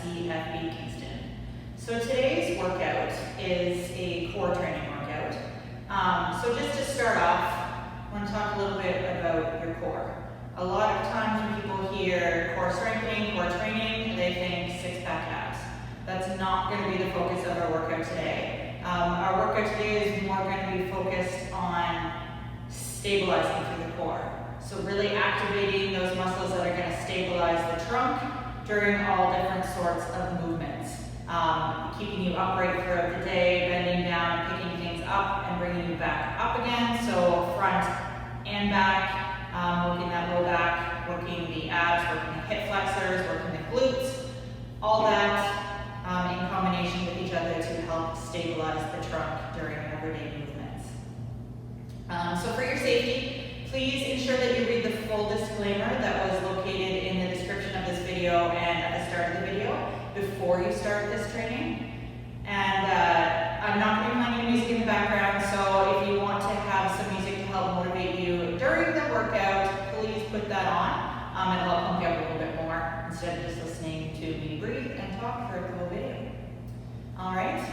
CFB Kingston. So today's workout is a core training workout. So just to start off, I want to talk a little bit about your core. A lot of times when people hear core strengthening, core training, they think six-pack abs. That's not going to be the focus of our workout today. Our workout today is more going to be focused on stabilizing through the core. So really activating those muscles that are going to stabilize the trunk during all different sorts of movements. Keeping you upright throughout the day, bending down, picking things up and bringing you back up again. So front and back, working that low back, working the abs, working the hip flexors, working the glutes, all that in combination with each other to help stabilize the trunk during everyday movements. So for your safety, please ensure that you read the full disclaimer that was located in the description of this video and at the start of the video before you start this training. And I'm not going to be playing any music in the background, so if you want to have some music to help motivate you during the workout, please put that on. It'll help pump you up a little bit more instead of just listening to me breathe and talk throughout the whole video. Alright,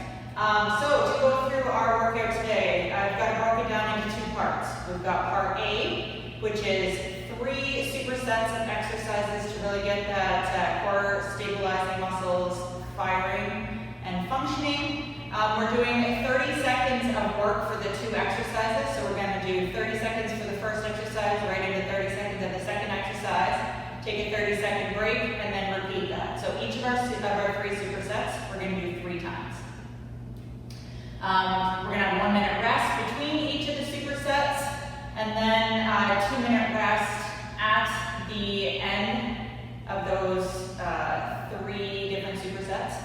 so to go through our workout today, I've got it broken down into two parts. We've got part A, which is 3 supersets of exercises to really get that core stabilizing muscles firing and functioning. We're doing 30 seconds of work for the 2 exercises. So we're going to do 30 seconds for the first exercise, right into 30 seconds of the second exercise. Take a 30-second break and then repeat that. So each of our 3 supersets, we're going to do 3 times. We're going to have 1 minute rest between each of the supersets, and then a 2-minute rest at the end of those 3 different supersets.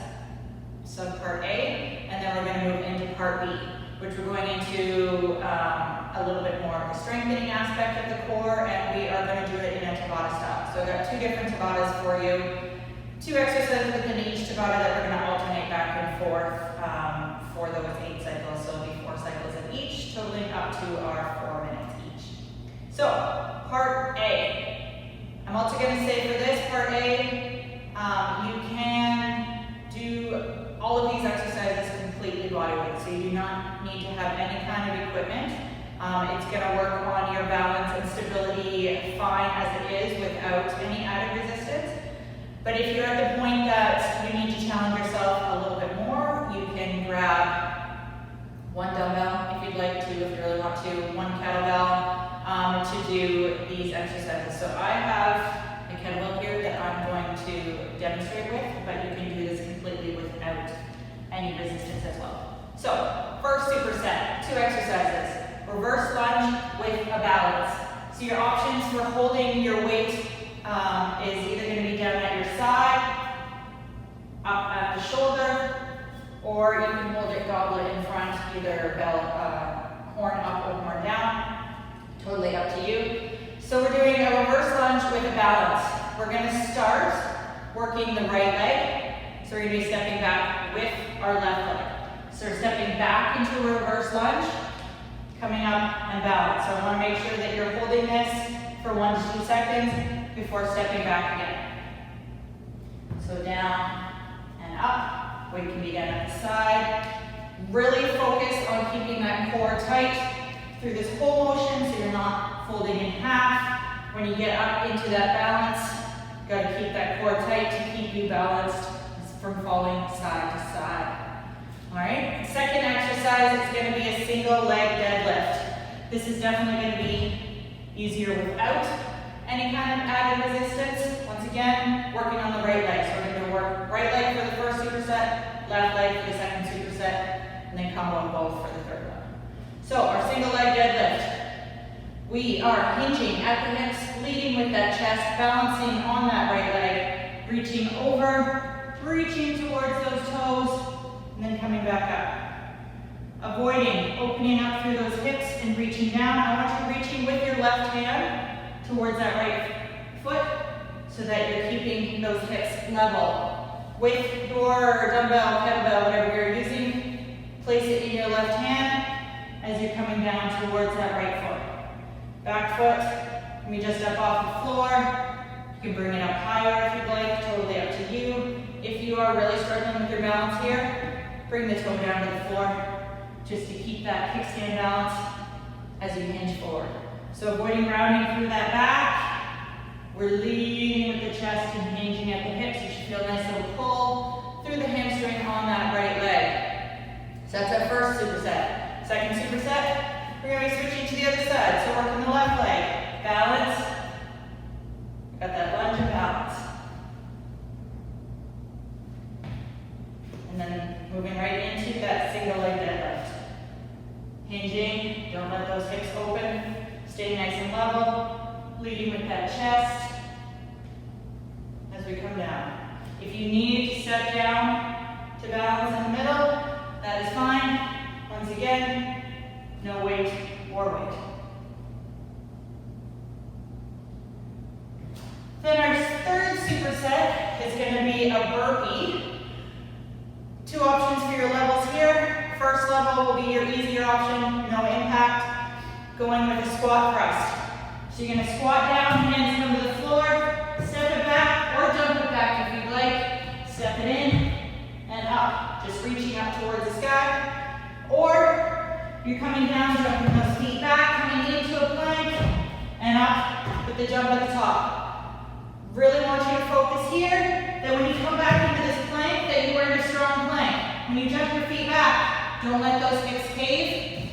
So part A, and then we're going to move into part B, which we're going into a little bit more of the strengthening aspect of the core, and we are going to do it in a Tabata-style. So I've got 2 different Tabatas for you, 2 exercises within each Tabata that we're going to alternate back and forth for those 8 cycles. So it'll be 4 cycles of each, totaling up to our 4 minutes each. So part A. I'm also going to say for this part A, you can do all of these exercises completely bodyweight, so you do not need to have any kind of equipment. It's going to work on your balance and stability fine as it is without any added resistance. But if you're at the point that you need to challenge yourself a little bit more, you can grab 1 dumbbell if you'd like to, if you really want to, 1 kettlebell to do these exercises. So I have a kettlebell here that I'm going to demonstrate with, but you can do this completely without any resistance as well. So first superset, 2 exercises. Reverse lunge with a balance. So your options for holding your weight is either going to be down at your side, up at the shoulder, or you can hold it goblet in front, either bell, horn up or horn down. Totally up to you. So we're doing a reverse lunge with a balance. We're going to start working the right leg. So we're going to be stepping back with our left leg. So we're stepping back into a reverse lunge, coming up and balance. So I want to make sure that you're holding this for 1 to 2 seconds before stepping back again. So down and up. Weight can be down at the side. Really focus on keeping that core tight through this whole motion so you're not folding in half. When you get up into that balance, you've got to keep that core tight to keep you balanced from falling side to side. Alright, second exercise is going to be a single leg deadlift. This is definitely going to be easier without any kind of added resistance. Once again, working on the right leg. So we're going to work right leg for the first superset, left leg for the second superset, and then combo on both for the third one. So our single leg deadlift. We are hinging at the hips, leading with that chest, balancing on that right leg, reaching over, reaching towards those toes, and then coming back up. Avoiding opening up through those hips and reaching down. I want you reaching with your left hand towards that right foot so that you're keeping those hips level. With your dumbbell, kettlebell, whatever you're using, place it in your left hand as you're coming down towards that right foot. Back foot can be just up off the floor. You can bring it up higher if you'd like, totally up to you. If you you are really struggling with your balance here, bring the toe down to the floor just to keep that kickstand balance as you hinge forward. So avoiding rounding through that back, we're leading with the chest and hinging at the hips. You should feel a nice little pull through the hamstring on that right leg. So that's our first superset. Second superset, we're going to be switching to the other side. So working the left leg, balance, got that lunge and balance. And then moving right into that single leg deadlift. Hinging, don't let those hips open. Stay nice and level, leading with that chest as we come down. If you need to step down to balance in the middle, that is fine. Once again, no weight or weight. Then our third superset is going to be a burpee. Two options for your levels here. First level will be your easier option, no impact. Going with a squat thrust. So you're going to squat down, hands come to the floor, step it back or jump it back if you'd like. Step it in and up, just reaching up towards the sky. Or you're coming down, jumping those feet back, coming into a plank and up with the jump at the top. Really want you to focus here that when you come back into this plank that you are in a strong plank. When you jump your feet back, don't let those hips cave.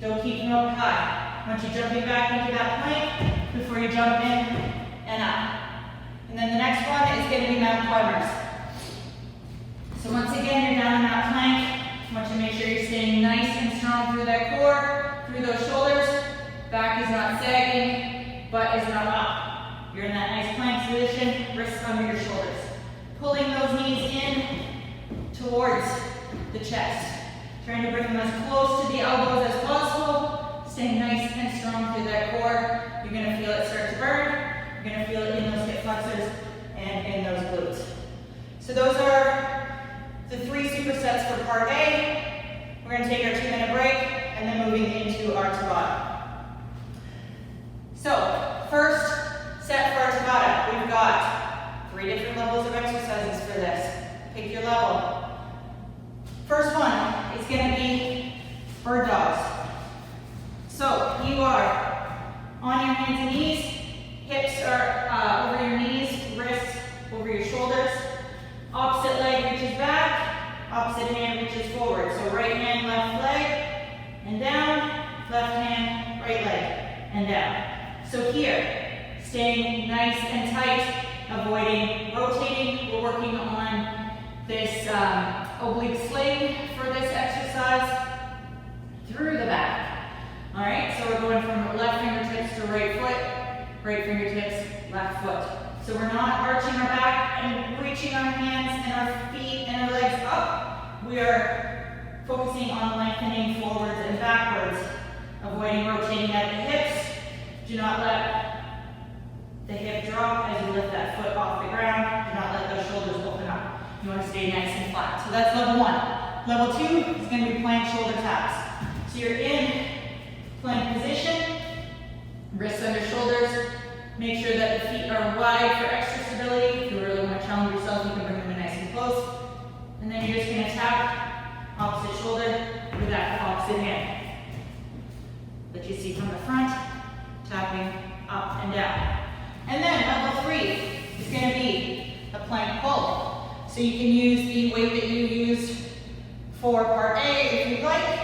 Don't keep them up high. Once you're jumping back into that plank, before you jump in and up. And then the next one is going to be mountain climbers. So once again, you're down in that plank. I want you to make sure you're staying nice and strong through that core, through those shoulders. Back is not sagging, butt is not up. You're in that nice plank position, wrists under your shoulders. Pulling those knees in towards the chest. Trying to bring them as close to the elbows as possible. Staying nice and strong through that core. You're going to feel it start to burn. You're going to feel it in those hip flexors and in those glutes. So those are the three supersets for part A. We're going to take our 2-minute break and then moving into our Tabata. So first set for our Tabata, we've got 3 different levels of exercises for this. Pick your level. First one is going to be bird dogs. So you are on your hands and knees, hips are over your knees, wrists over your shoulders. Opposite leg reaches back, opposite hand reaches forward. So right hand, left leg, and down, left hand, right leg, and down. So here, staying nice and tight, avoiding rotating. We're working on this oblique sling for this exercise through the back. All right, so we're going from left fingertips to right foot, right fingertips, left foot. So we're not arching our back and reaching our hands and our feet and our legs up. We are focusing on lengthening forwards and backwards, avoiding rotating at the hips. Do not let the hip drop as you lift that foot off the ground. Do not let those shoulders open up. You want to stay nice and flat. So that's level 1. Level 2 is going to be plank shoulder taps. So you're in plank position, wrists under shoulders. Make sure that the feet are wide for extra stability. If you really want to challenge yourself, you can bring them in nice and close. And then you're just going to tap opposite shoulder with that opposite hand. That you see from the front, tapping up and down. And then level 3 is going to be a plank pull. So you can use the weight that you used for part A if you'd like.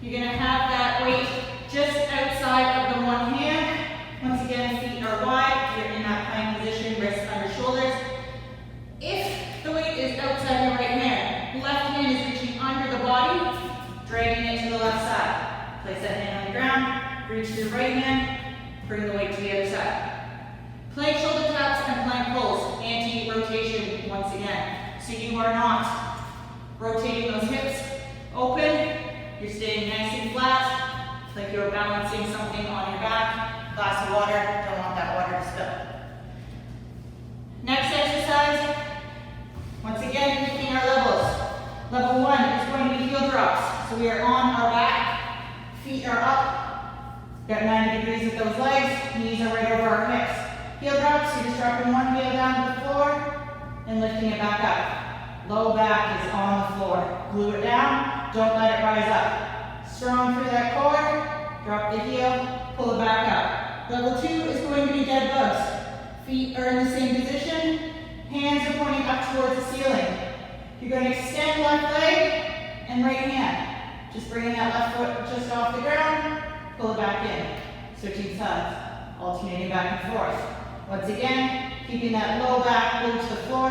You're going to have that weight just outside of the one hand. Once again, feet are wide. You're in that plank position, wrists under shoulders. If the weight is outside your right hand, left hand is reaching under the body, dragging it to the left side. Place that hand on the ground, reach to the right hand, bring the weight to the other side. Plank shoulder taps and plank pulls, anti-rotation once again. So you are not rotating those hips open. You're staying nice and flat, like you're balancing something on your back. Glass of water, don't want that water to spill. Next exercise, once again, picking our levels. Level 1 is going to be heel drops. So we are on our back, feet are up, got 90 degrees with those legs, knees are right over our hips. Heel drops, you're just dropping one heel down to the floor, and lifting it back up. Low back is on the floor. Glue it down, don't let it rise up. Strong through that core, drop the heel, pull it back up. Level 2 is going to be dead bugs. Feet are in the same position, hands are pointing up towards the ceiling. You're going to extend left leg and right hand. Just bringing that left foot just off the ground, pull it back in. Switching sides, alternating back and forth. Once again, keeping that low back glued to the floor,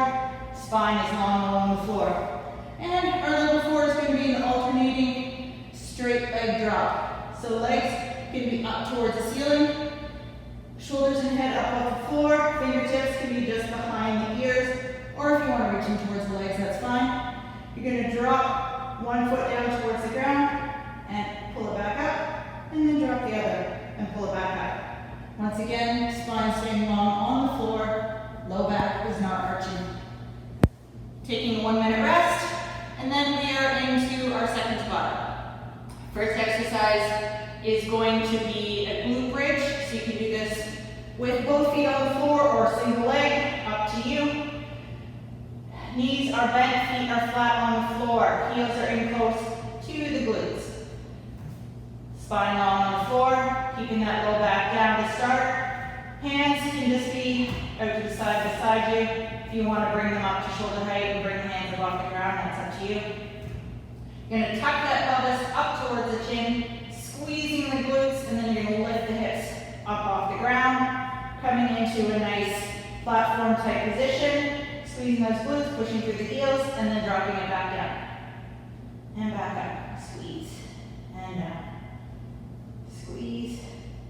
spine is long along the floor. And our level 4 is going to be an alternating straight leg drop. So legs can be up towards the ceiling, shoulders and head up off the floor, fingertips can be just behind the ears, or if you want to reach in towards the legs, that's fine. You're going to drop one foot down towards the ground and pull it back up, and then drop the other and pull it back up. Once again, spine staying long on the floor, low back is not arching. Taking a 1 minute rest, and then we are into our second Tabata. First exercise is going to be a glute bridge, so you can do this with both feet on the floor or single leg, up to you. Knees are bent, feet are flat on the floor, heels are in close to the glutes. Spine long on the floor, keeping that low back down to start. Hands can just be out to the side beside you. If you want to bring them up to shoulder height and bring the hands up off the ground, that's up to you. You're going to tuck that pelvis up towards the chin, squeezing the glutes, and then you're going to lift the hips up off the ground, coming into a nice platform type position, squeezing those glutes, pushing through the heels, and then dropping it back down. And back up, squeeze, and down. Squeeze,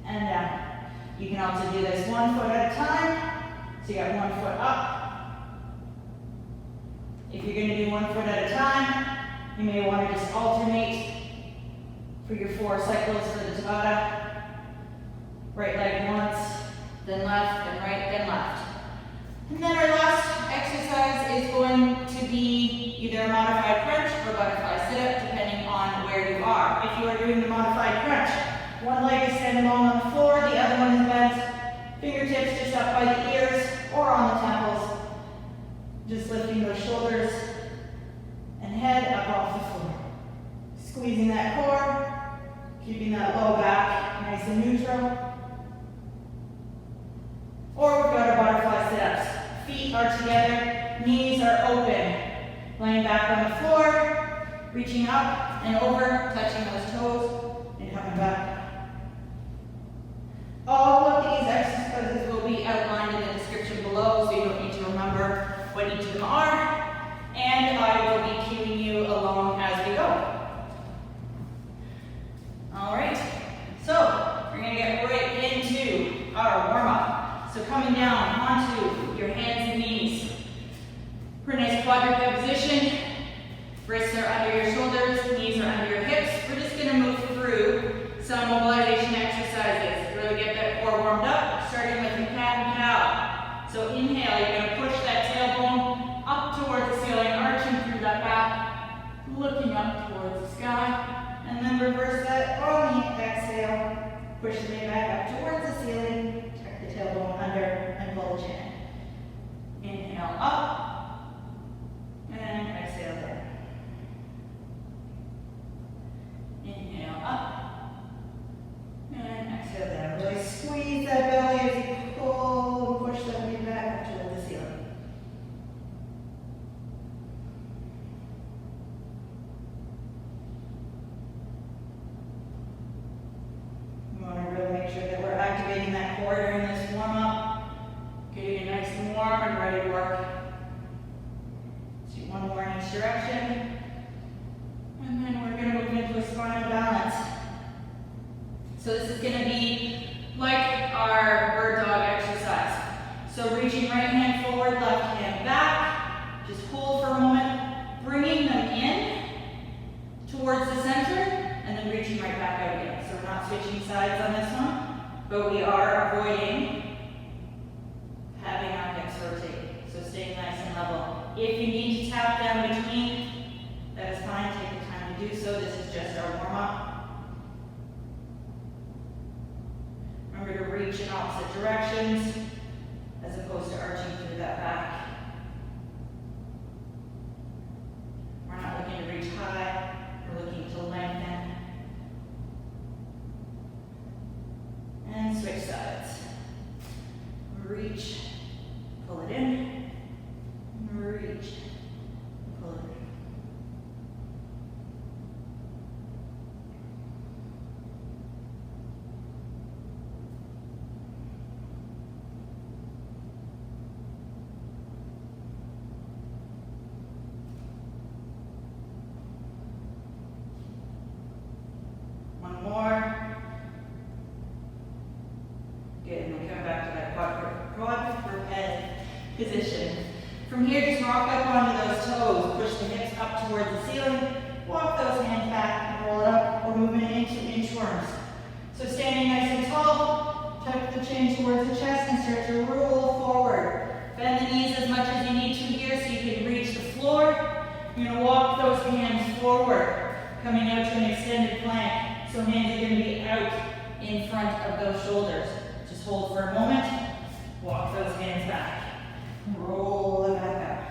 and down. You can also do this 1 foot at a time. So you got 1 foot up. If you're going to do 1 foot at a time, you may want to just alternate for your 4 cycles for the Tabata. Right leg once, then left, then right, then left. And then our last exercise is going to be either a modified crunch or butterfly sit-up, depending on where you are. If you are doing the modified crunch, one leg is standing long on the floor, the other one is bent, fingertips just up by the ears or on the temples. Just lifting those shoulders and head up off the floor. Squeezing that core, keeping that low back nice and neutral. Or we've got our butterfly sit-ups. Feet are together, knees are open. Laying back on the floor, reaching up and over, touching those toes, and coming back. All of these exercises will be outlined in the description below, so you don't need to remember what each of them are. And I will be cueing you along as we go. All right, so we're going to get right into our warm-up. So coming down onto your hands and knees for a nice quadruped position. Wrists are under your shoulders, knees are under your hips. We're just going to move through some mobilization exercises. Really get that core warmed up, starting with the cat and cow. So inhale, you're going to push that tailbone up towards the ceiling, arching through that back, looking up towards the sky, and then reverse that on the exhale. Push the knee back up towards the ceiling, tuck the tailbone under, and pull the chin. Inhale up, and exhale down. Inhale up, and exhale down. Really squeeze that belly as you pull and push that knee back up towards the ceiling. We want to really make sure that we're activating that core during this warm-up, getting it nice and warm and ready to work. Let's do one more in each direction. And then we're going to move into a spinal balance. So this is going to be like our bird dog exercise. So reaching right hand forward, left hand back. Just hold for a moment, bringing them in towards the center, and then reaching right back out again. So we're not switching sides on this one, but we are avoiding having our hips rotate. So staying nice and level. If you need to tap down between, that is fine. Take the time to do so. This is just our warm-up. Remember to reach in opposite directions as opposed to arching through that back. hands forward, coming out to an extended plank. So hands are going to be out in front of those shoulders. Just hold for a moment, walk those hands back, roll it back up.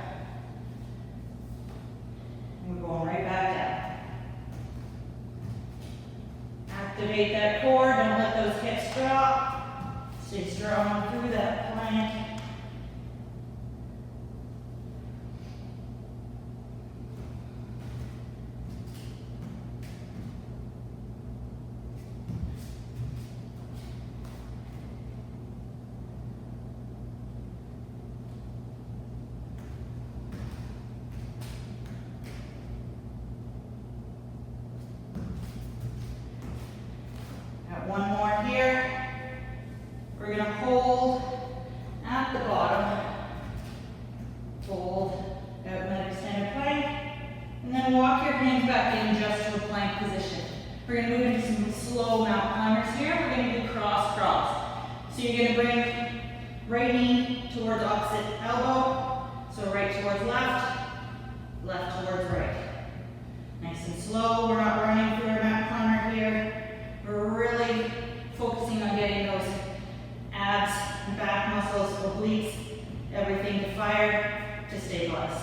And we're going right back down. Activate that core, don't let those hips drop. Stay strong through that plank. One more here. We're going to hold at the bottom. Hold out in that extended plank. And then walk your hands back in just to a plank position. We're going to move into some slow mountain climbers here. We're going to do cross. So you're going to bring right knee towards opposite elbow. So right towards left, left towards right. Nice and slow. We're not running through our mountain climber here. We're really focusing on getting those abs and back muscles, obliques, everything to fire to stabilize.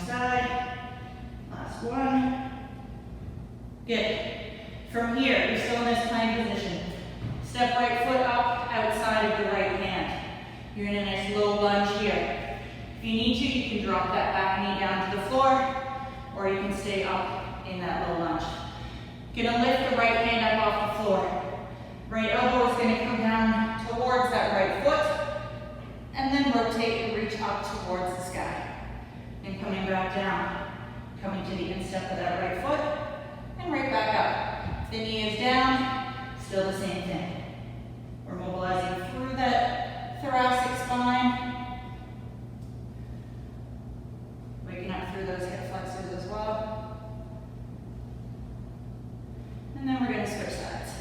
Side. Last one. Good. From here, you're still in this plank position. Step right foot up outside of the right hand. You're in a nice low lunge here. If you need to, you can drop that back knee down to the floor, or you can stay up in that low lunge. You're gonna lift the right hand up off the floor. Right elbow is gonna come down towards that right foot, and then rotate and reach up towards the sky. And coming back down, coming to the instep of that right foot, and right back up. The knee is down, still the same thing. We're mobilizing through that thoracic spine, waking up through those hip flexors as well. And then we're going to switch sides.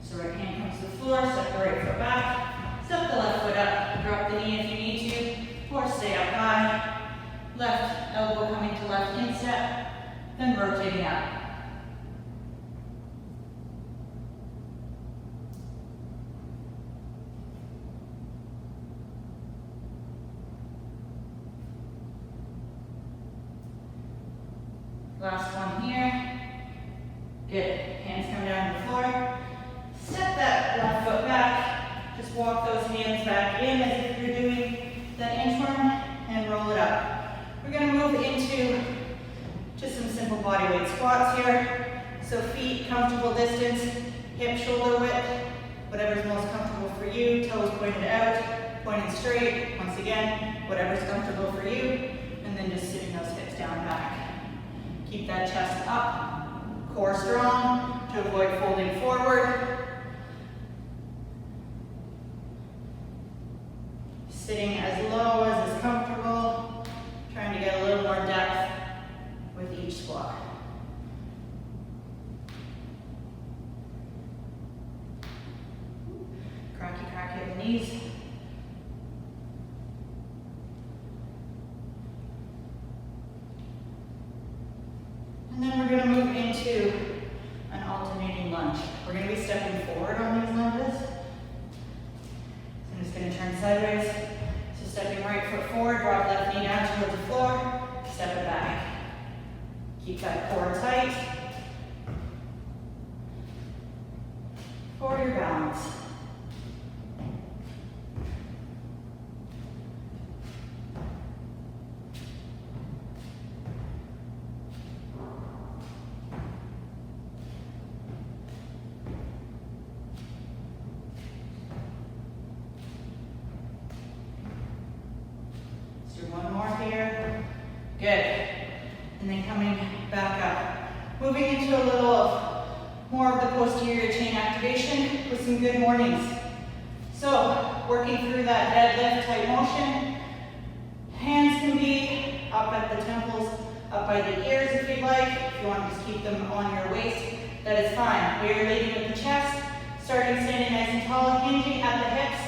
So right hand comes to the floor, step the right foot back, step the left foot up, drop the knee if you need to, or stay up high. Left elbow coming to left instep, then rotating out. Last one here. Good. Hands come down to the floor. Step that left foot back. Just walk those hands back in as if you're doing that inchworm and roll it up. We're going to move into just some simple bodyweight squats here. So feet comfortable distance, hip shoulder width, whatever's most comfortable for you. Toes pointed out, pointed straight. Once again, whatever's comfortable for you. And then just sitting those hips down back. Keep that chest up, core strong to avoid folding forward. Sitting as low as is comfortable. Trying to get a little more depth with each squat. Crack at the knees. And then we're going to move into an alternating lunge. We're going to be stepping forward on these lunges. So I'm just going to turn sideways. So stepping right foot forward, drop left knee down towards the floor, step it back. Keep that core tight. For your balance. One more here. Good. And then coming back up. Moving into a little more of the posterior chain activation with some good mornings. So, working through that deadlift type motion. Hands can be up at the temples, up by the ears if you'd like. If you want to just keep them on your waist, that is fine. We are leading with the chest, starting standing nice and tall, hinging at the hips,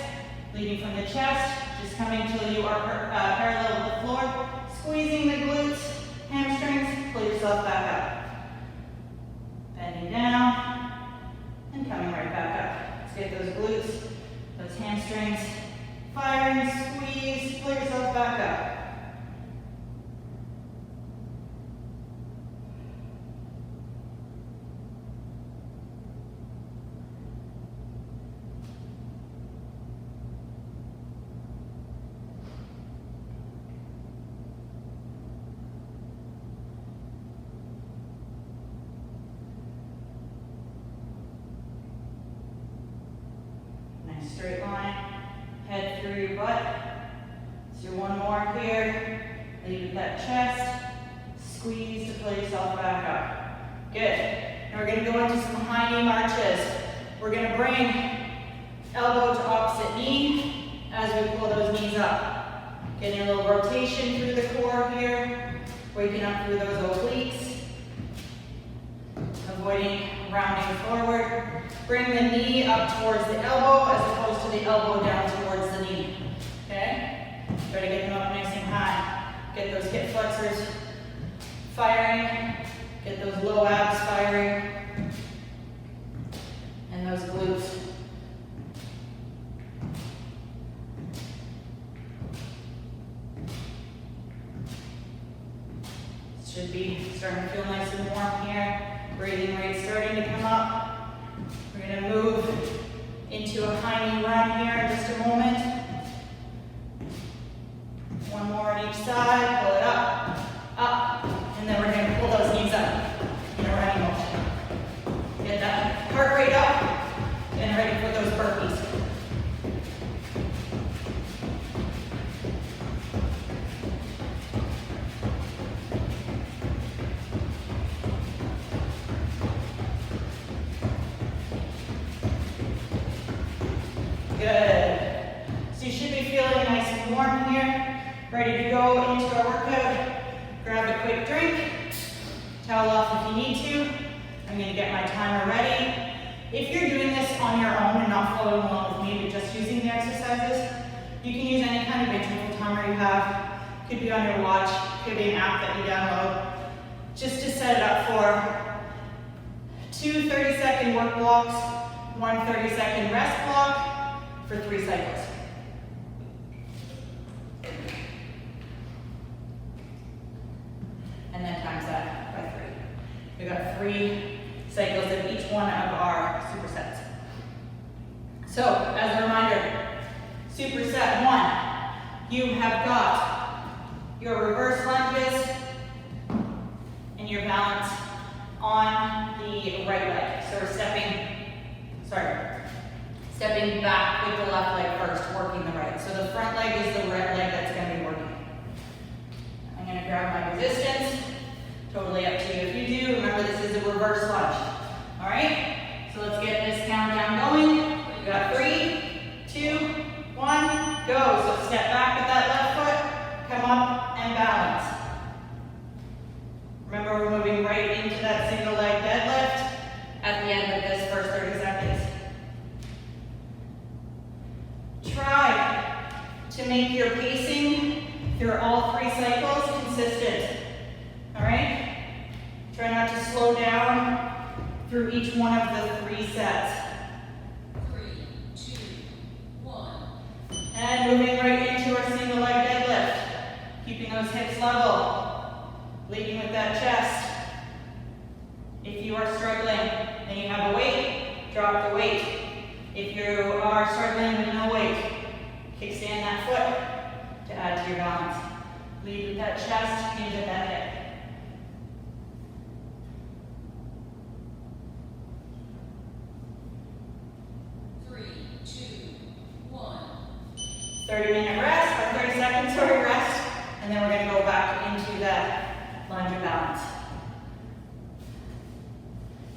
leading from the chest, just coming till you are parallel with the floor, squeezing the glutes, hamstrings, pull yourself back up. Bending down, and coming right back up. Let's get those glutes, those hamstrings firing, squeeze, pull yourself back up. Nice straight line. Head through your butt. Let's do one more here. Lead with that chest. Squeeze to pull yourself back up. Good. Now we're going to go into some high knee marches. We're going to bring elbow to opposite knee as we pull those knees up. Getting a little rotation through the core here. Waking up through those obliques. Avoiding rounding forward. Bring the knee up towards the elbow as opposed to the elbow down towards the knee. Okay? Try to get them up nice and high. Get those hip flexors firing. Get those low abs firing. And those glutes. Should be starting to feel nice and warm here. Breathing rate starting to come up. We're going to move into a high knee run here in just a moment. One more on each side. Pull it up, up, and then we're going to pull those knees up in a running motion. Get that heart rate up and ready for those burpees. Good. So you should be feeling nice and warm here. Ready to go into our workout. Grab a quick drink. Towel off if you need to. I'm going to get my timer ready. If you're doing this on your own and not following along with me, but just using the exercises, you can use any kind of interval timer you have. Could be on your watch, could be an app that you download. Just to set it up for 2 30-second work blocks, 1 30-second rest block, for 3 cycles. And then times that by 3. We've got 3 cycles of each one of our supersets. So, as a reminder, superset 1, you have got your reverse lunges and your balance on the right leg. So we're stepping back with the left leg first, working the right. So the front leg is the right leg that's going to be working. I'm going to grab my resistance. Totally up to you if you do. Remember, this is a reverse lunge. All right? So let's get this countdown going. We got 3, 2, 1, go. So step back with that left foot, come up and balance. Remember, we're moving right into that single leg deadlift at the end of this first 30 seconds. Try to make your pacing through all 3 cycles consistent. All right? Try not to slow down through each one of the 3 sets. 3, 2, 1. And moving right into our single leg deadlift. Keeping those hips level. Leading with that chest. If you are struggling and you have a weight, drop the weight. If you are struggling with no weight, kickstand that foot to add to your balance. Lead with that chest, hinge at that hip. Three, 2, 1. 30-minute rest, or 30 seconds, sorry, rest. And then we're going to go back into that lunge of balance.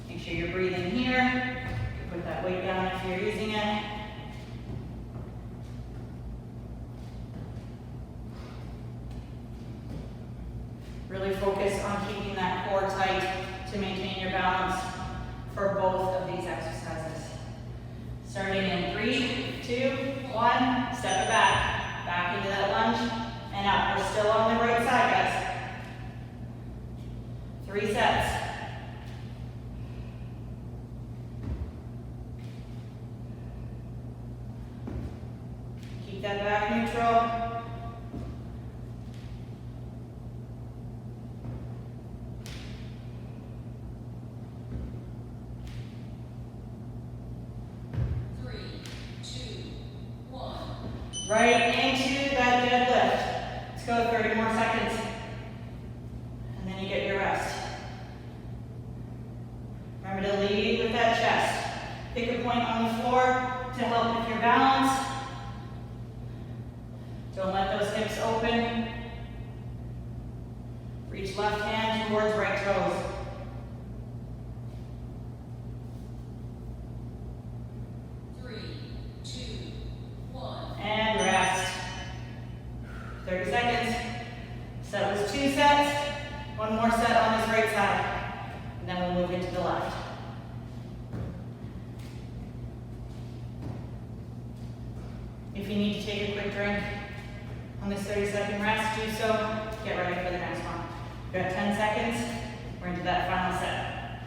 Make sure you're breathing here. Put that weight down if you're using it. and up. We're still on the right side, guys. 3 sets. Keep that back neutral. Right into that deadlift. Let's go 30 more seconds. And then you get your rest. Remember to lead with that chest. Pick a point on the floor to help with your balance. Don't let those hips open. Reach left hand towards right toes. And rest. 30 seconds. So that was 2 sets. 1 more set on this right side. And then we'll move into the left. If you need to take a quick drink on this 30-second rest, do so. Get ready for the next one. We've got 10 seconds. We're into that final set.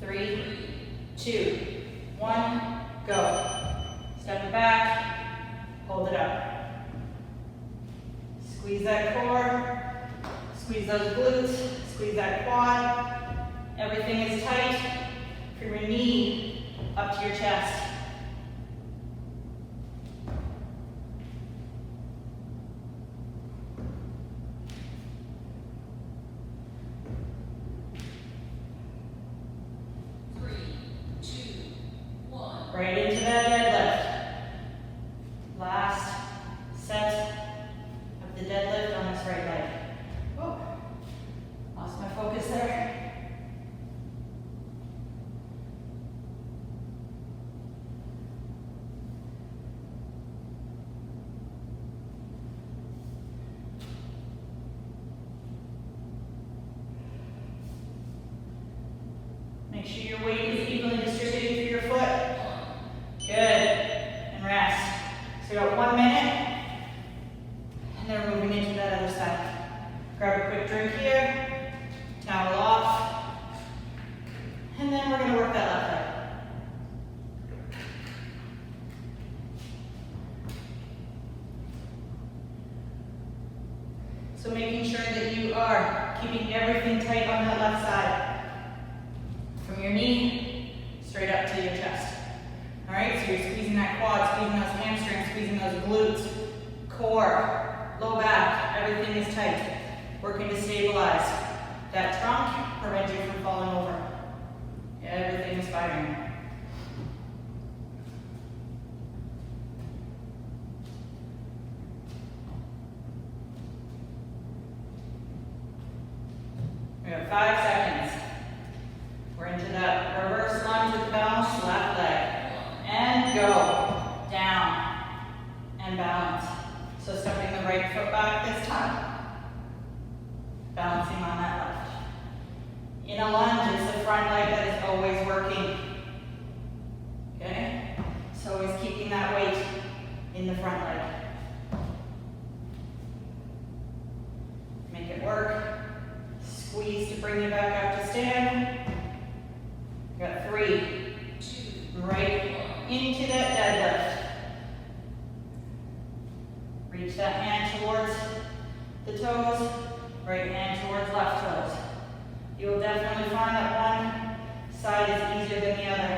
3, 2, 1, go. Step it back, hold it up. Squeeze that core, squeeze those glutes, squeeze that quad. Everything is tight. From your knee up to your chest. Right into that deadlift. Last set of the deadlift on this right leg. Oh, lost my focus there. Make sure your weight is evenly distributed through your foot. Good, and rest. So we got 1 minute, and then we're moving into that other side. Grab a quick drink here, towel off, and then we're gonna work that left leg. So making sure that you are keeping everything tight on that left side. From your knee, straight up to your chest. All right, so you're squeezing that quad, squeezing those hamstrings, squeezing those glutes, core, low back, everything is tight. Working to stabilize that trunk, prevent you from falling over. Everything is firing. We have 5 seconds. We're into that reverse lunge with the balance, left leg. And go. Down. And balance. So stepping the right foot back this time. Balancing on that left. In a lunge, it's the front leg that is always working. Okay? So always keeping that weight in the front leg. Make it work. Squeeze to bring you back up to stand. Got 3, 2, right into that deadlift. Reach that hand towards the toes, right hand towards left toes. You will definitely find that one side is easier than the other.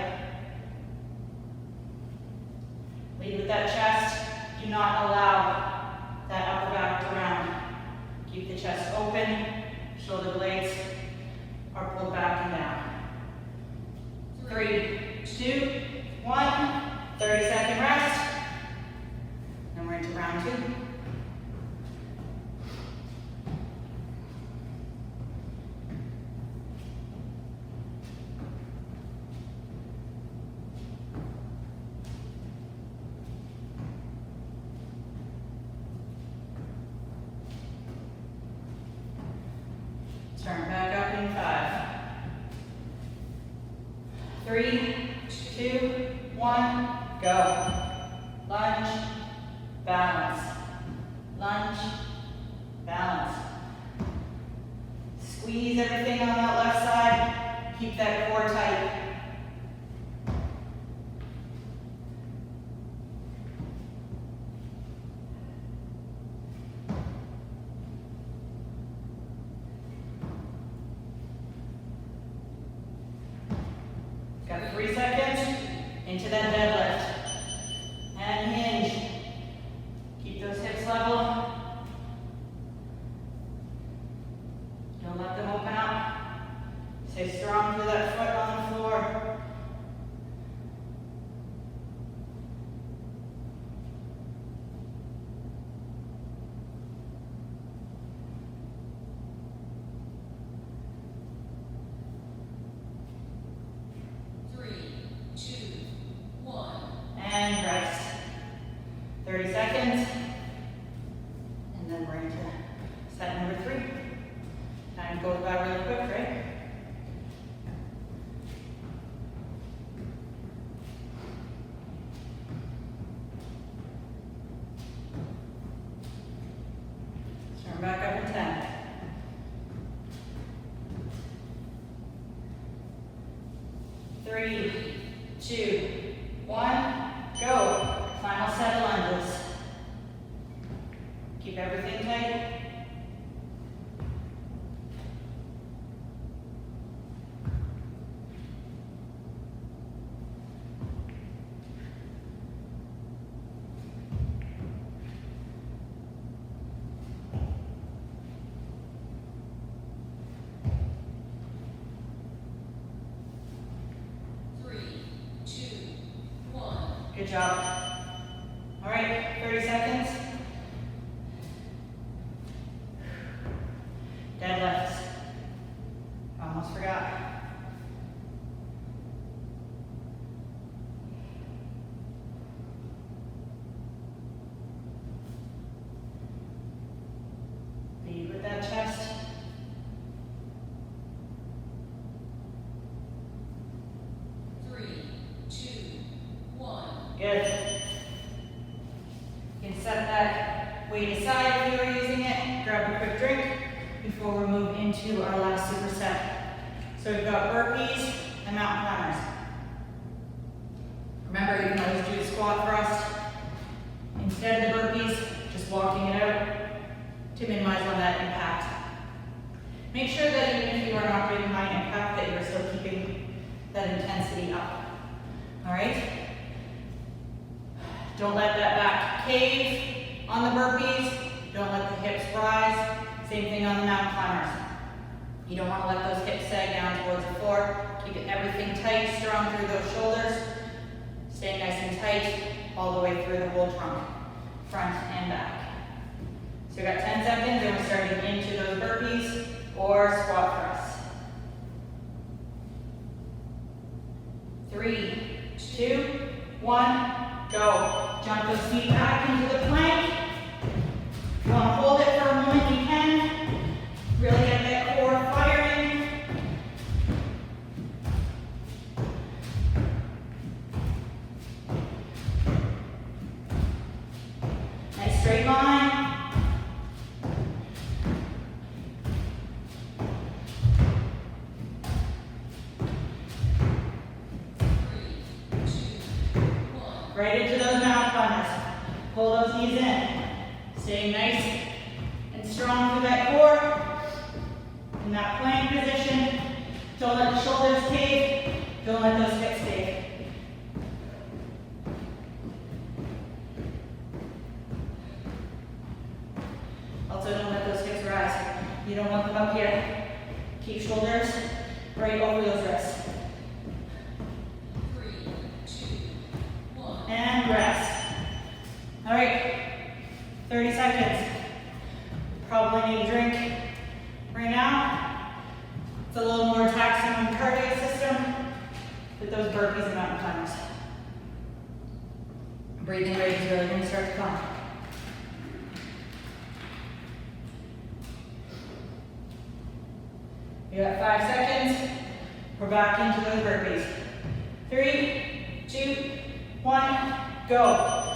Lead with that chest. Do not allow that upper back to round. Keep the chest open. Shoulder blades are pulled back and down. 3, 2, 1. 30-second rest. And we're into round 2. Turn back up in 5. 3, 2, 1, go. Lunge, balance. Lunge, balance. Squeeze everything on that left side. Keep that core tight. Got 3 seconds into that deadlift. And hinge. Keep those hips level. Don't let them open up. Stay strong through that foot on the floor. And rest. 30 seconds. And then we're into set number 3. Time goes by really quick, right? Turn back up in 10. 3, 2, 1. Go. Final set of lunges. Keep everything tight. Good job. All right, 30 seconds. Deadlifts. Almost forgot. Lead with that chest. Good. You can set that weight aside if you are using it. Grab a quick drink before we move into our last superset. So we've got burpees and mountain climbers. Remember, you can always do the squat thrust instead of the burpees, just walking it out to minimize on that impact. Make sure that even if you are not doing high impact, that you're still keeping that intensity up. All right? Don't let that back cave on the burpees. Don't let the hips rise. Same thing on the mountain climbers. You don't want to let those hips sag down towards the floor. Keep everything tight, strong through those shoulders. Stay nice and tight all the way through the whole trunk, front and back. So we got 10 seconds and we're starting into those burpees or squat thrusts. 3, 2, 1. Go. Jump those feet back into the plank. If you want to hold it for a moment, you can. Really get that core firing. Nice straight line. Right into those mountain climbers. Pull those knees in. Stay nice and strong through that core. In that plank position. Don't let the shoulders cave. Don't let those hips cave. Also, don't let those hips rise. You don't want them up here. Keep shoulders right over those wrists. And rest. All right, 30 seconds. Probably need a drink right now. It's a little more taxing on the cardio system with those burpees and mountain climbers. Breathing rate is really going to start to come. You got 5 seconds. We're back into those burpees. 3, 2, 1, go.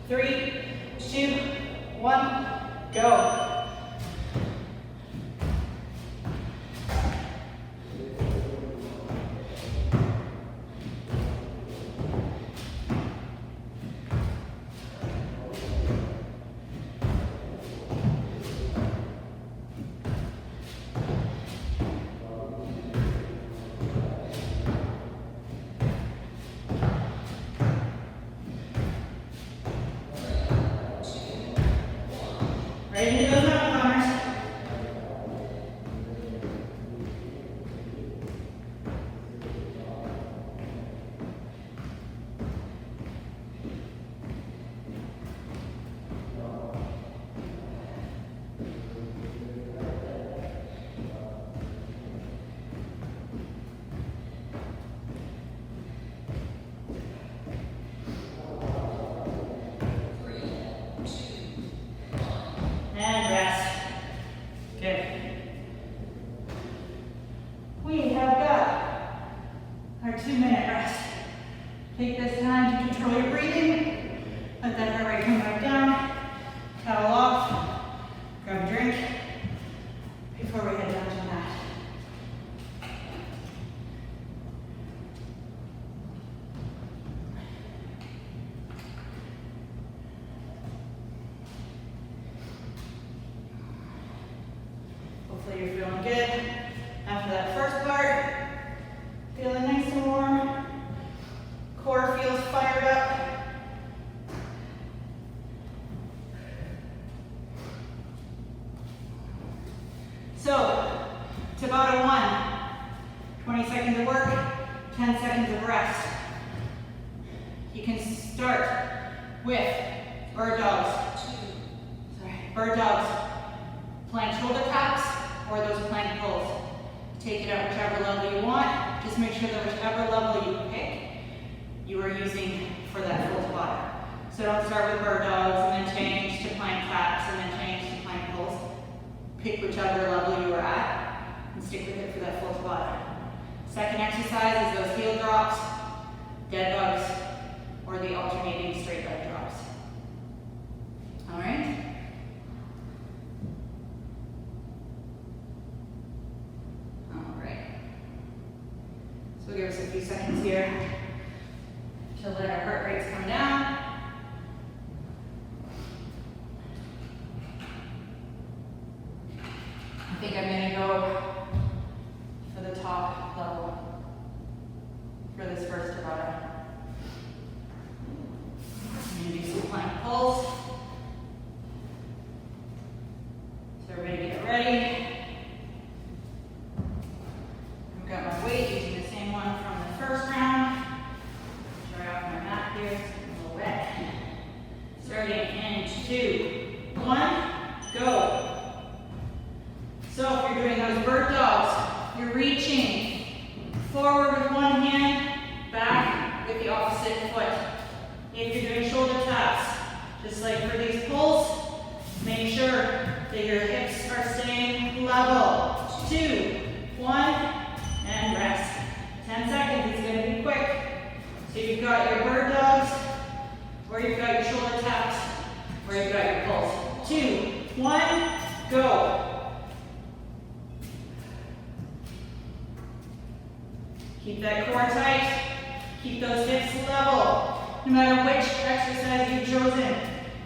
3, 2, 1, go. Right into those mountain climbers. And rest. Good. We have got our 2-minute rest. Take this time to control your breathing. Let that heart rate come back down. Towel off. Grab a drink before we head down to the mat. Hopefully you're feeling good after that first part. Feeling nice and warm. Core feels fired up. So, Tabata 1, 20 seconds of work, 10 seconds of rest. You can start with bird dogs. Bird dogs. Plank shoulder taps or those plank pulls. Take it at whichever level you want. Just make sure that whichever level you pick, you are using for that full Tabata. So don't start with bird dogs and then change to plank taps and then change to plank pulls. Pick whichever level you are at and stick with it for that full Tabata. Second exercise is those heel drops, dead bugs, or the alternating straight leg drops. All right? So give us a few seconds here to let our heart rates come down. I think I'm going to go for the top level for this first Tabata. I'm going to do some plank pulls. So everybody get ready. I've got my weight using the same one from the first round. Dry off my mat here, it's a little wet. Starting in 2, 1, go. So if you're doing those bird dogs, you're reaching forward with one hand, back with the opposite foot. If you're doing shoulder taps, just like for these pulls, make sure that your hips are staying level. 2, 1, and rest. 10 seconds, it's going to be quick. So you've got your bird dogs, or you've got your shoulder taps, or you've got your pulls. 2, 1, go. Keep that core tight. Keep those hips level. No matter which exercise you've chosen,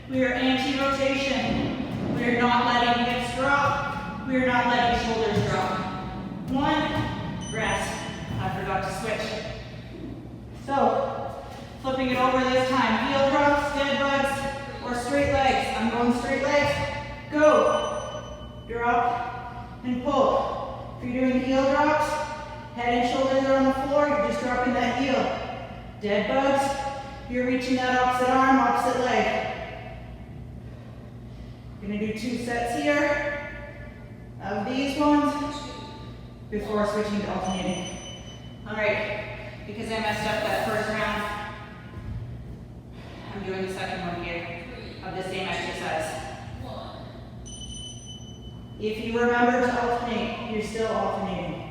we are anti-rotation. We are not letting hips drop. We are not letting shoulders drop. 1, rest. I forgot to switch. So, flipping it over this time. Heel drops, dead bugs, or straight legs. I'm going straight legs. Go. Drop and pull. If you're doing heel drops, head and shoulders are on the floor. You're just dropping that heel. Dead bugs, you're reaching that opposite arm, opposite leg. You're going to do 2 sets here of these ones before switching to alternating. All right, because I messed up that first round, I'm doing the second one here of the same exercise. If you remember to alternate, you're still alternating.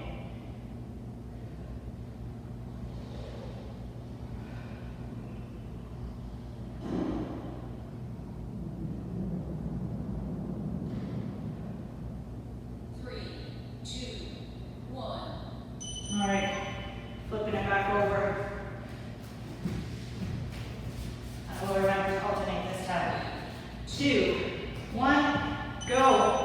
2, 1, go.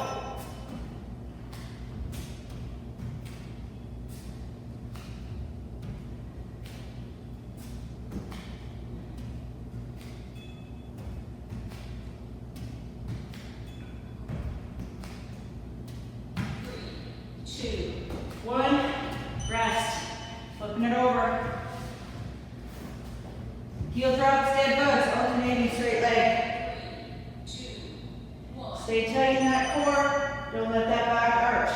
Flipping it over. Heel drops, dead bugs, alternating straight leg. 3, 2, 1. Stay tight in that core. Don't let that back arch.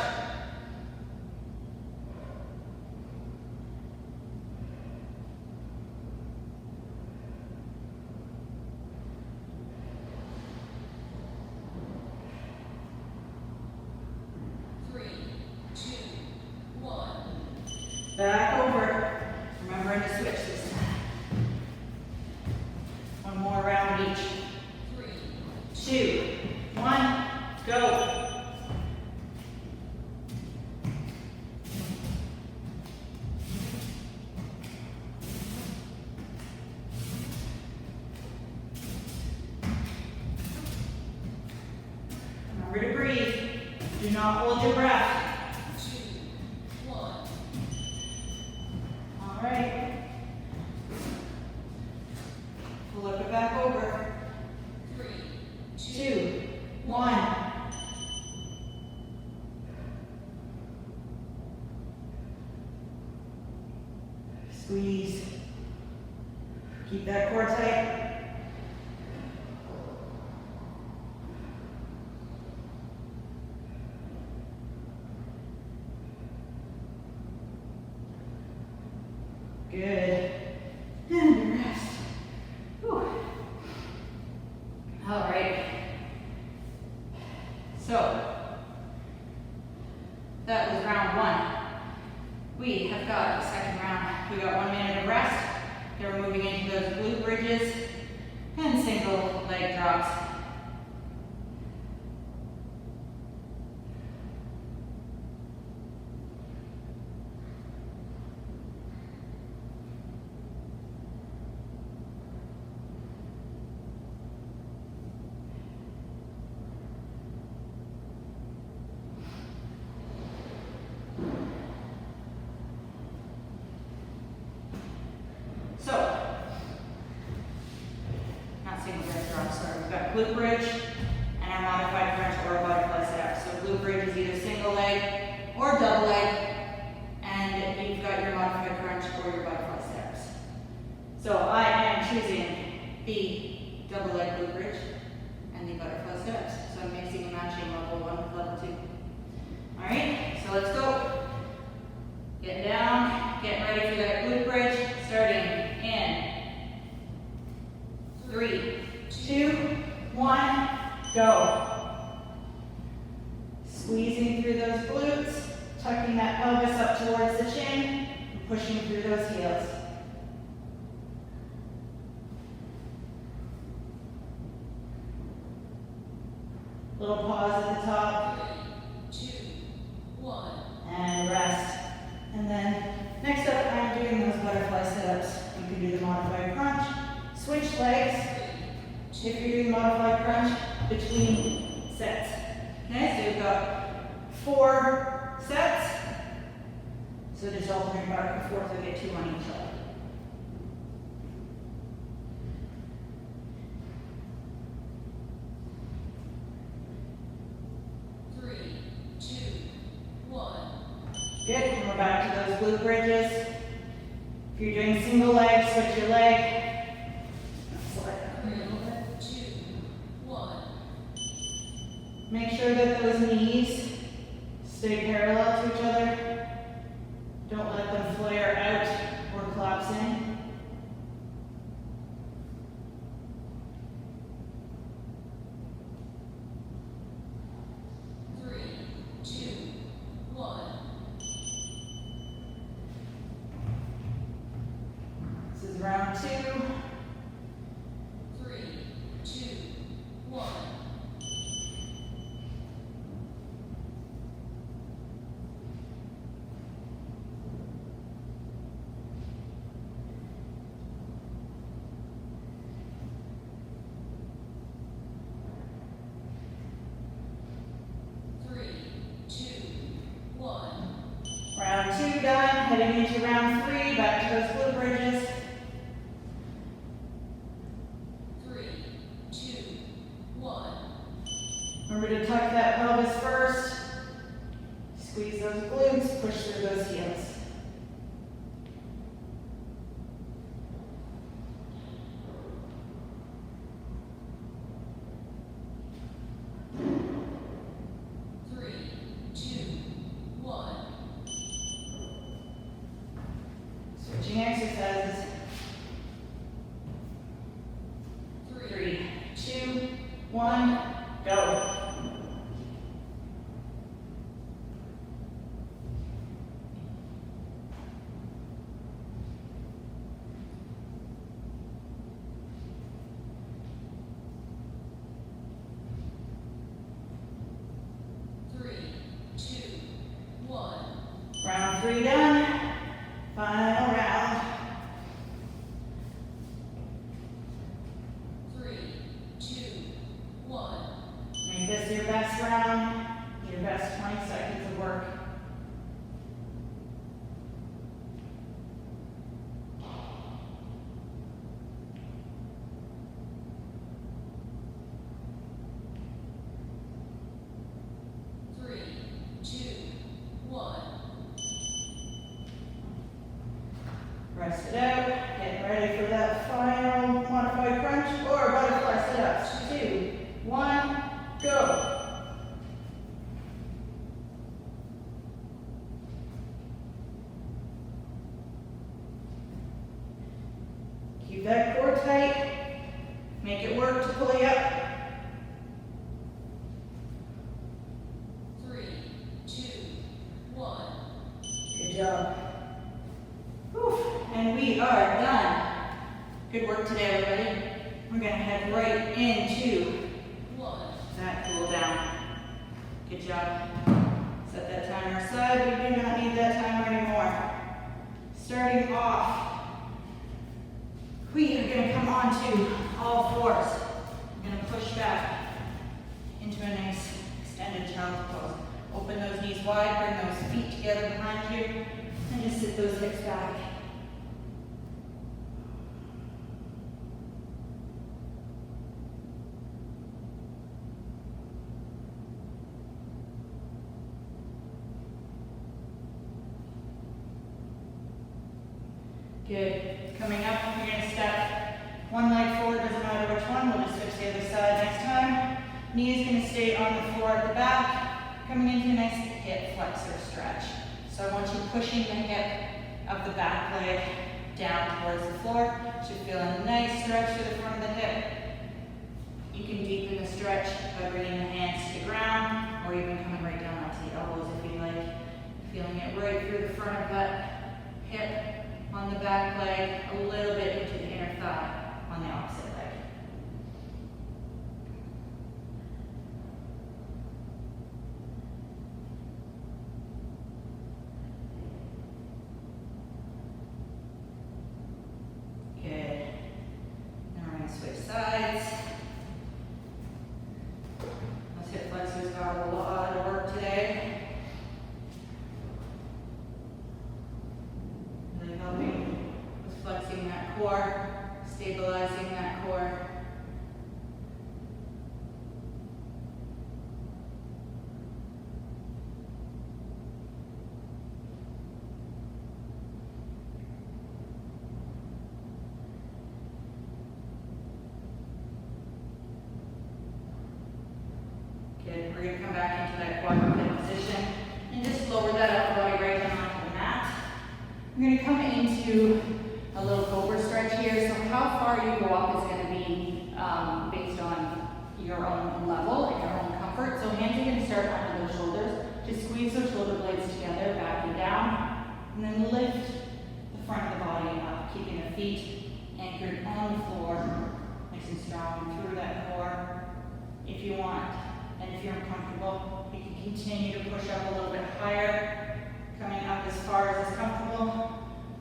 Back over. Remembering to switch this time. One more round each. 3, 2, 1, go. Remember to breathe. Do not hold your breath. Alright. Flip it back over. 3, 2, 1. Squeeze. Keep that core tight. Good. And rest. Whew. All right. So, that was round 1. We have got a second round. We got 1 minute of rest. Then we're moving into those glute bridges and single leg drops. So, not single leg drop, sorry. We've got glute bridge and our modified crunch or a butterfly setup. So glute bridge is either single leg or double leg, and you've got your modified crunch or your butterfly setups. So I am choosing the double leg glute bridge and the butterfly setups. So I'm mixing and matching level 1 with level 2. All right, so let's go. Getting down, getting ready for that glute bridge, starting in 3, 2, 1, go. Squeezing through those glutes, tucking that pelvis up towards the chin, and pushing through those heels. Little pause at the top. 3, 2, 1. And rest. And then next up, I'm doing those butterfly sit-ups. You can do the modified crunch. Switch legs if you're doing modified crunch between sets. Okay, so you've got 4 sets. So just alternate back and forth, we'll get 2 on each leg. Good, and we're back to those glute bridges. If you're doing single leg, switch your leg. Slide down a little bit. 2, 1. Make sure that those knees stay parallel to each other. Don't let them flare out or collapse in. Round 2. 3, 2, 1. Remember to tuck that pelvis first. Squeeze those glutes, push through those heels. Switching exercises. 3, 2, 1, go. Round 3 done. Final round. 3, 2, 1. Make this your best round, your best 20 seconds of work. Rest it out. Get ready for that final modified crunch or butterfly sit-ups. 2, 1, go. Keep that core tight. Make it work to pull you up. 3, 2, 1. Good job. Whew. And we are done. Good work today, everybody. We're gonna head right into 1. that cool down. Good job. Set that timer aside. We do not need that timer anymore. Starting off, we are gonna come onto all fours. We're gonna push back into a nice extended child's pose. Open those knees wide, bring those feet together behind you, and just sit those hips back. Good. Coming up, we're going to step one leg forward, doesn't matter which one, we'll just switch to the other side next time. Knee is going to stay on the floor at the back, coming into a nice hip flexor stretch. So I want you pushing the hip of the back leg down towards the floor. Should feel a nice stretch to the front of the hip. You can deepen the stretch by bringing the hands to the ground, or even coming right down onto the elbows if you like. Feeling it right through the front of that hip on the back leg, a little bit into the inner thigh on the opposite leg. Good. Now we're going to switch sides. Those hip flexors got a lot of work today. Helping with flexing that core, stabilizing that core. Good. We're going to come back into that quadruped position and just lower that upper body right down onto the mat. We're going to come into a little cobra stretch here. So how far you go up is going to be based on your own level and your own comfort. So hands are going to start under those shoulders. Just squeeze those shoulder blades together, back and down, and then lift the front of the body up, keeping the feet anchored on the floor, nice and strong through that core. If you want, and if you're uncomfortable, you can continue to push up a little bit higher, coming up as far as is comfortable.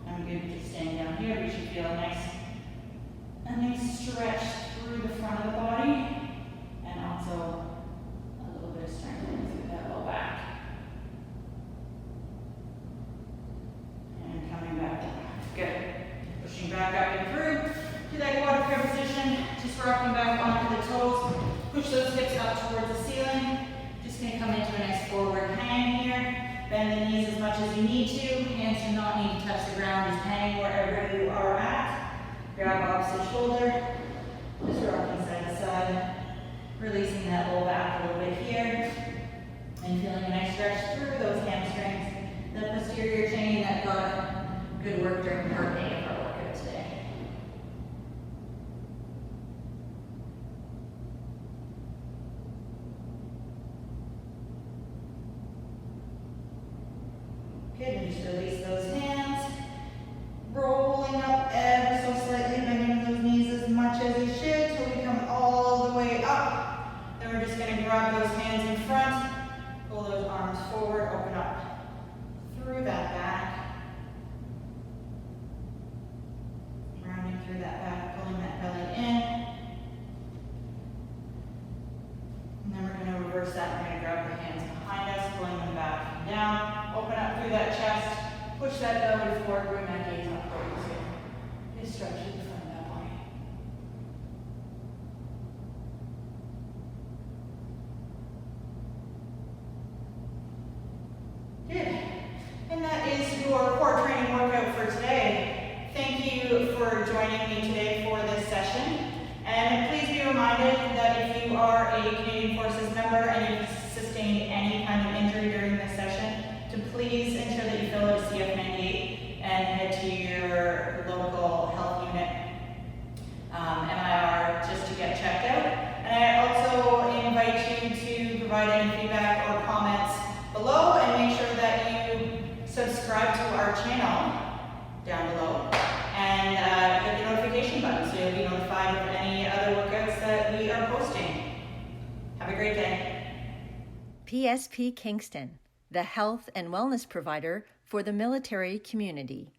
I'm good just staying down here. We should feel a nice stretch through the front of the body, and also a little bit of strengthening through that low back. And coming back down. Good. Pushing back up and through to that quadruped position. Just rocking back onto the toes. Push Push those hips up towards the ceiling. Just gonna come into a nice forward hang here. Bend the knees as much as you need to. Hands do not need to touch the ground. Just hang wherever you are at. Grab opposite shoulder. Just rocking side to side. Releasing that low back a little bit here. And feeling a nice stretch through those hamstrings. The posterior chain that got good work during part A of our workout today. Good, and just release those hands. Rolling up ever so slightly, bending those knees as much as you should till we come all the way up. Then we're just going to grab those hands in front, pull those arms forward, open up through that back. Rounding through that back, pulling that belly in. And then we're going to reverse that. We're going to grab the hands behind us, pulling them back and down. Open up through that chest. Push that belly forward, bring that gaze up towards you. Just stretch in front of that body. Good. And that is your core training workout for today. Thank you for joining me today for this session. And please be reminded that if you are a Canadian Forces member and you've sustained any kind of injury during this session, to please ensure that you fill out a CF98 and head to your local health unit, MIR, just to get checked out. And I also invite you to provide any feedback or comments below, and make sure that you subscribe to our channel down below and hit the notification button so you'll be notified of any other workouts that we are posting. Have a great day. PSP Kingston, the health and wellness provider for the military community.